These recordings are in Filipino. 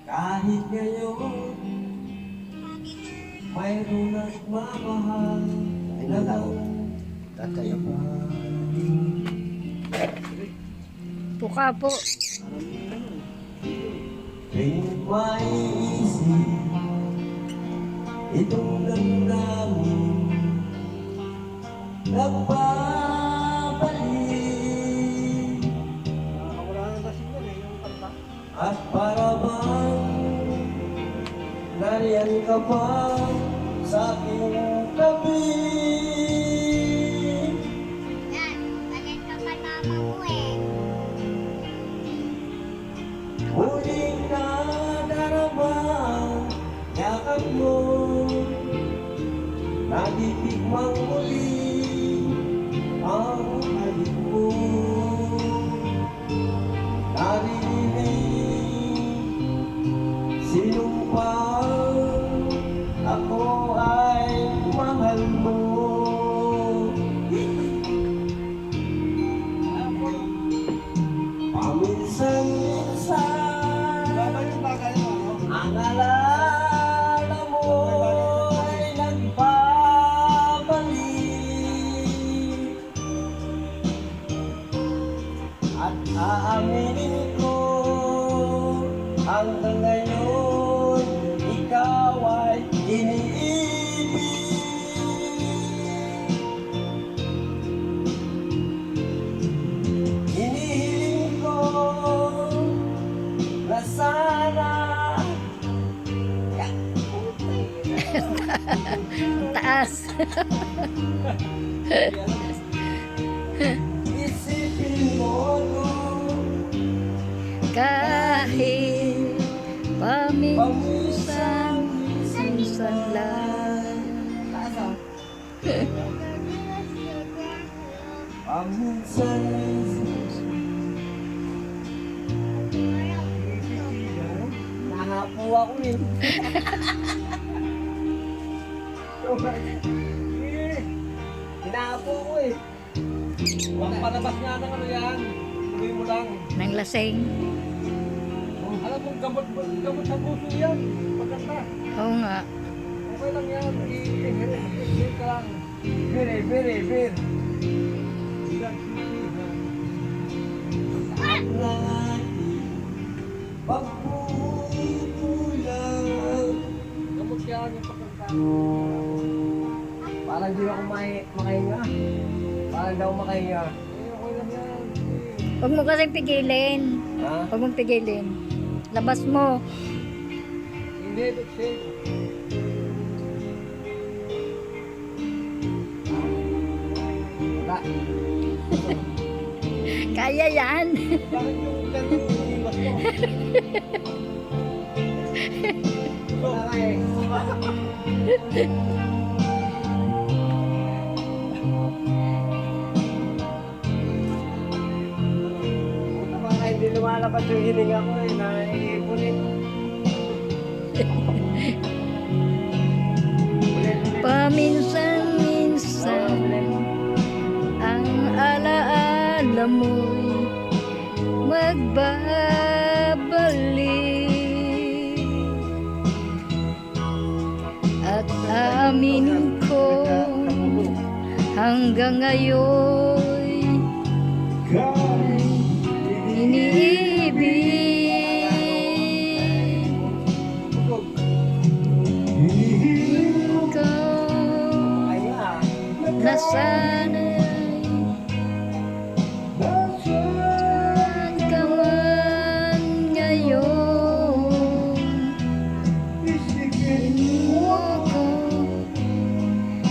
Kahit ngayon mayroon nagmamahal na Tatay ako. Puka po. tuwing maiisip itong damdamin nagbabalik at para bang nariyan ka pa sa aking tabi. Yan, bagay ka pa tama mo eh. Huling nadarama yakap mo, natitikmang muli ang halik mo. Narinig sinumpang ako ay mahal mo. Paminsan-minsan ang alala mo ay nagbabalik at aaminin ko hanggang ngayon ikaw ay iniibig. Hinihiling ko na sana Taas. isipin mo Kahit paminsan, minsan lang. paminsan. Nahapo ako eh. Hinahapo ako eh. Huwag palabas nga ng ano yan. Tuloy mo lang. Nang lasing. Alam mo, gamot sa puso yan. Maganda. Oo nga. Okay lang yan. I-hit ka lang. Bir. Ang ating pagpupulang. Gamot yan yung pagkanta. Parang di ako makahinga. Parang daw makahinga. Okay lang yan. Huwag mo kasing pigilin. Ha? Huwag mong pigilin. Labas mo. Hindi, Betsy. Wala. Kaya yan. Bakit yung ganun iniwas mo? Wala ka eh. Buta pa nga hindi lumalabas yung hininga ko eh. Naiipunin. Paminsan-minsan ang alaala mo'y magbabalik at aminin ko hanggang ngayon iniibig ikaw Ay nga. na sana'y saan ka man ngayon. Isipin mo ko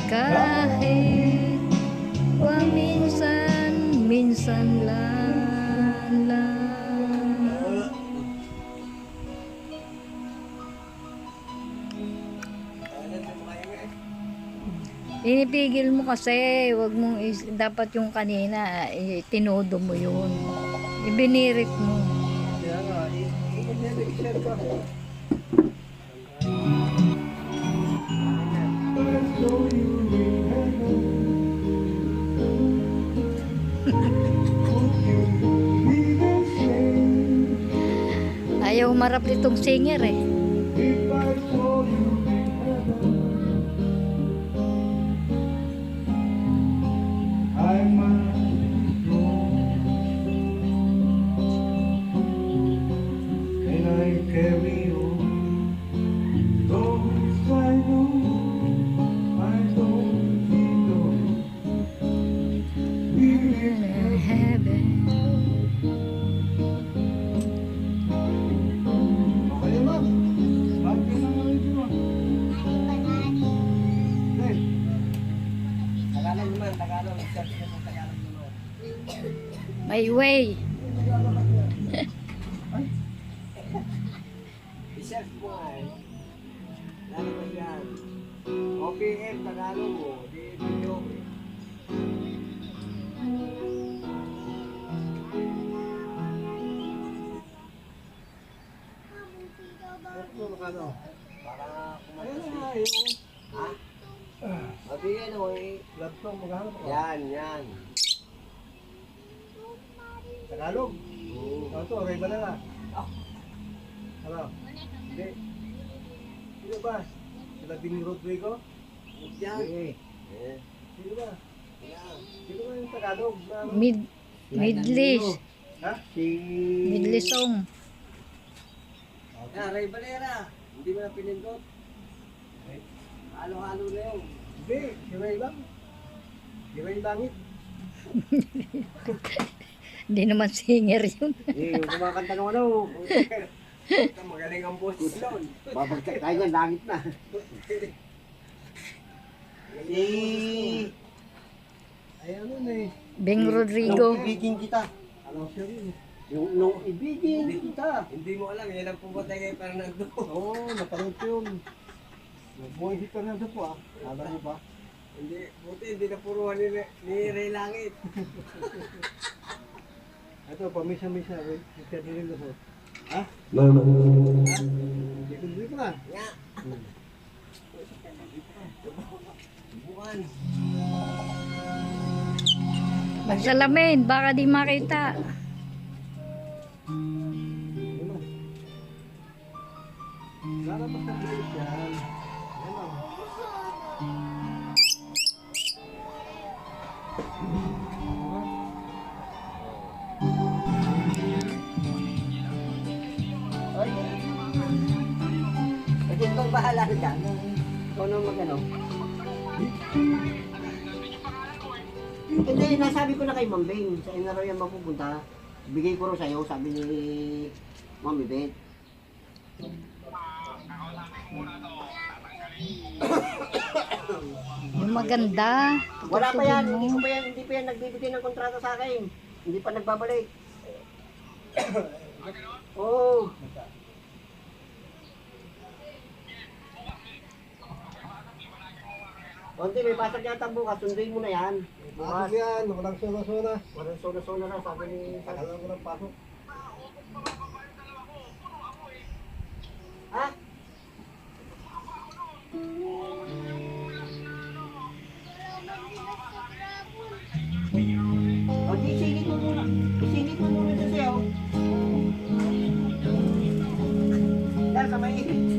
kahit paminsan-minsan lang. Inipigil mo kasi, wag mong dapat yung kanina, tinodo mo yun. Ibinirit mo. Kaya nga, i-share ko. Ayaw marap itong singer eh. If I told you in heaven, I might go, and I carry on. Those I know, I don't know. We live Heaven. okay, ma'am. Bakit ka naman ito, ma'am? Hey. Tagalog naman, Tagalog. Search mo kung Tagalog naman. My way. I-search mo nga eh. Lalabas yan. OPM, Tagalog mo. Di video eh. Ano? Para Ayun kumakas na, eh. ayun. Ha? Mabigyan mo eh. Laptop, maghanap ako. Yan, yan. Tagalog. Oo. Ano to, Ray Banana. Ano? Hindi. Sino ba? Sila Ding Rodrigo? Yan. Hindi. Eh. Sino ba? Yan. Sino ba yung Tagalog? Na, ano? Midlist. Ha? Midlist song. Yan, Ray Valera. Hindi mo na pinindot. Halo-halo na yun. Hindi, si Ray lang. Si Ray Langit. Hindi naman singer yun. Eh, yung kumakanta ng ano. Magaling ang boss doon. Babagsak tayo ng langit na. Ay, ano na eh. Beng Rodrigo. Ibigin kita. Ano siya rin? Yung nung ibigin kita. Hindi mo alam, yan ang pumatay kay Fernando. Oo, napanood ko yun. Nagbuhay si Fernando po ah. Alam mo ba? Hindi, buti hindi na puruhan ni Ray Langit. Ito, pamisa-misa. Siya din rin ako. Ha? Mama. Ha? Hindi ko na. Nga. Bukan. Magsalamin, baka di makita. Ano? Lalabas na bilis yan. Yan lang. Oy. Kasi bang bahala dyan? Ikaw nang mag-ano? Hindi, nasabi ko na kay Ma'am Bing, sa inyo raw yan mapupunta. Bigay ko rin sa'yo, sabi ni Ma'am Ibet. Yung maganda. Wala pa yan, tutugin mo. hindi pa yan nagbibigay ng kontrata sa akin. Hindi pa nagbabalik. Oo. Konti, may pasok yata bukas, sunduin mo na yan. Bukas Bukas. yan. Walang sona-sona. Walang solo-solo na, sabi ni... Tagalan ko ng pasok. Ha? O, di isingit mo muna. Isingit mo muna sa sayo. Yan, sa may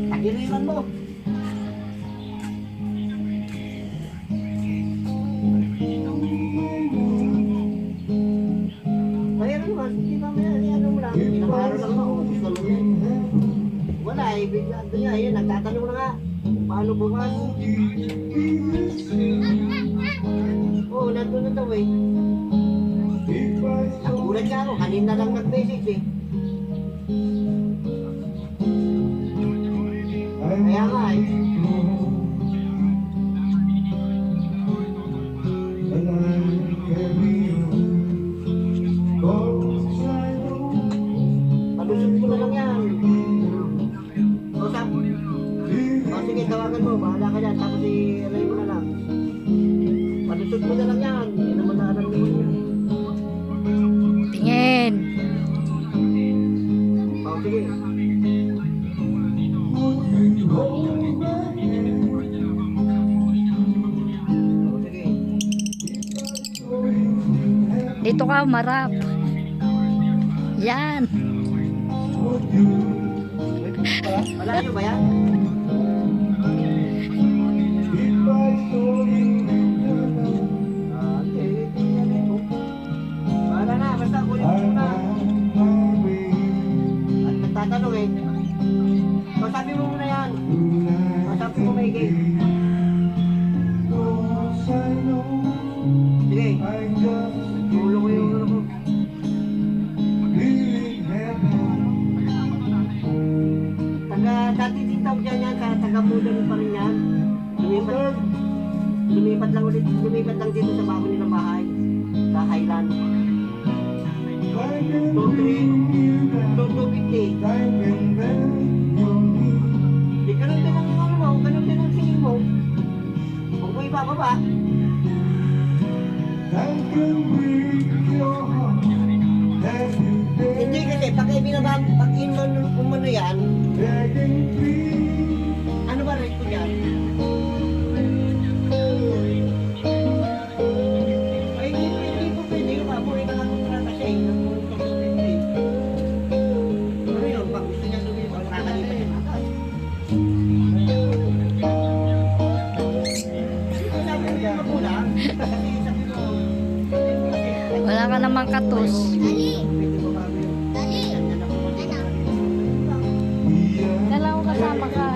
tagiliran mo. Kaya naman, hindi ba may ano mo lang, pinaparo lang ako, gusto mo yan. Wala eh, bigla doon yan, ayun, nagtatanong na nga, paano bukas? Oo, nandun na daw eh. Nagulat ka ako, kanina lang nag-message eh. Kaya nga eh. Palusot ko na lang yan. O, sige, tawagan mo, bahala ka dyan, tapos i-alay mo na lang. Palusot mo na lang yan, hindi naman naalam mo yan. Tingin. O, sige. O, sige. Dito ka, marap. Yan. Malayo ba yan? Bahala na, basta kunin mo na. At nagtatanong eh. Kasabi mo muna yan. Kasabi mo may game. Sige. Tulong ko yung ano ko. Dati din tawag dyan yan, taga-mudan pa rin yan. Lumipat lang dito sa bago nilang bahay. Sa Highland. 250. Di ganun din ang ano mo, ganun din ang singin mo. Huwag mo ibababa. Hindi kasi, pag umano yan, ano ba rate ko dyan? Ay, hindi po pwede yung mabuhay na lang kontrata siya eh. Ano yun, pag gusto niya lumipat, nakakalipat yung atas. Ito sabi mo yung magulang, kasi sabi mo, Wala ka namang katos. Dali. pwede mo kami. Dali. Yan na po. Kala ko kasama ka.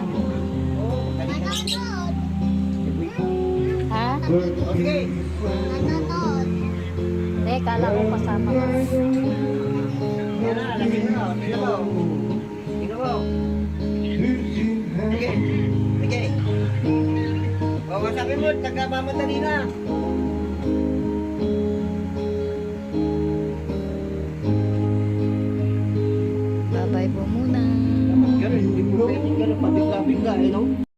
Oo, kanina. Manonood. Ha? O sige. Manonood. Hindi, kala ko kasama ka. Yan na, lasing mo. Tingnan mo. Tingnan mo. Sige. Sige. O, masabi mo, nagkamamadali na. Babay po muna. Ganun, hindi po pwede ganun, pabigla-bigla, eh, no?